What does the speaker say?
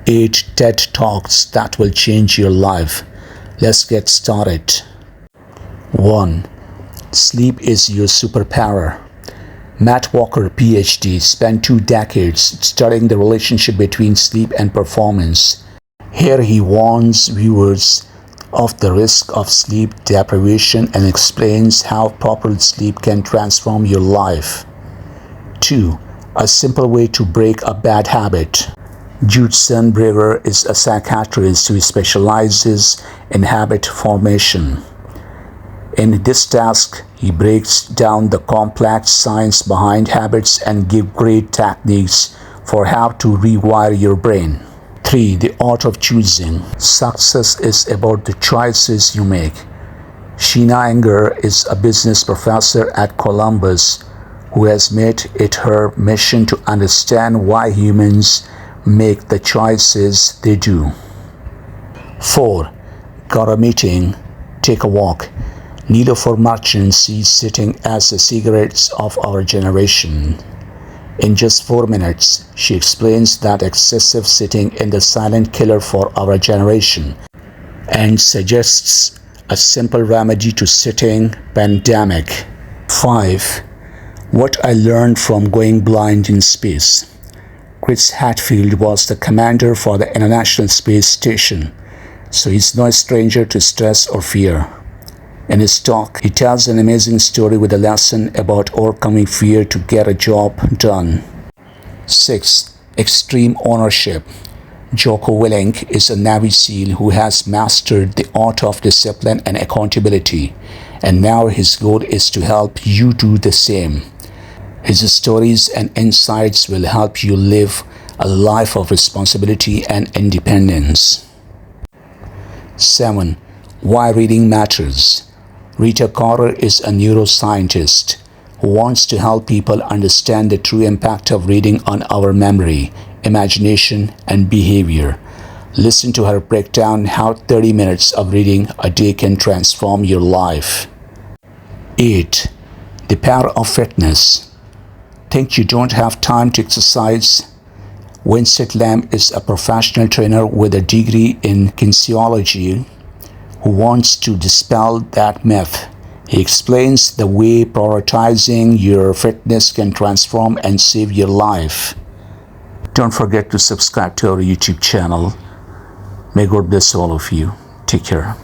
8 TED Talks that will change your life. Let's get started. 1. Sleep is your superpower. Matt Walker, PhD, spent 2 decades studying the relationship between sleep and performance. Here he warns viewers of the risk of sleep deprivation and explains how proper sleep can transform your life. 2. A simple way to break a bad habit. Jude Sternberger is a psychiatrist who specializes in habit formation. In this task, he breaks down the complex science behind habits and gives great techniques for how to rewire your brain. 3. The art of choosing. Success is about the choices you make. Sheena Enger is a business professor at Columbus who has made it her mission to understand why humans make the choices they do. 4. Got a meeting? Take a walk. Nilofer Marchand sees sitting as the cigarettes of our generation. In just 4 minutes, she explains that excessive sitting is the silent killer for our generation and suggests a simple remedy to sitting pandemic. 5. What I learned from going blind in space. Chris Hadfield was the commander for the International Space Station, so he's no stranger to stress or fear. In his talk, he tells an amazing story with a lesson about overcoming fear to get a job done. 6. Extreme ownership. Jocko Willink is a Navy SEAL who has mastered the art of discipline and accountability, and now his goal is to help you do the same. His stories and insights will help you live a life of responsibility and independence. 7. Why reading matters. Rita Carter is a neuroscientist who wants to help people understand the true impact of reading on our memory, imagination, and behavior. Listen to her break down how 30 minutes of reading a day can transform your life. 8. The power of fitness. Think you don't have time to exercise? Vincent Lam is a professional trainer with a degree in kinesiology who wants to dispel that myth. He explains the way prioritizing your fitness can transform and save your life. Don't forget to subscribe to our YouTube channel. May God bless all of you. Take care.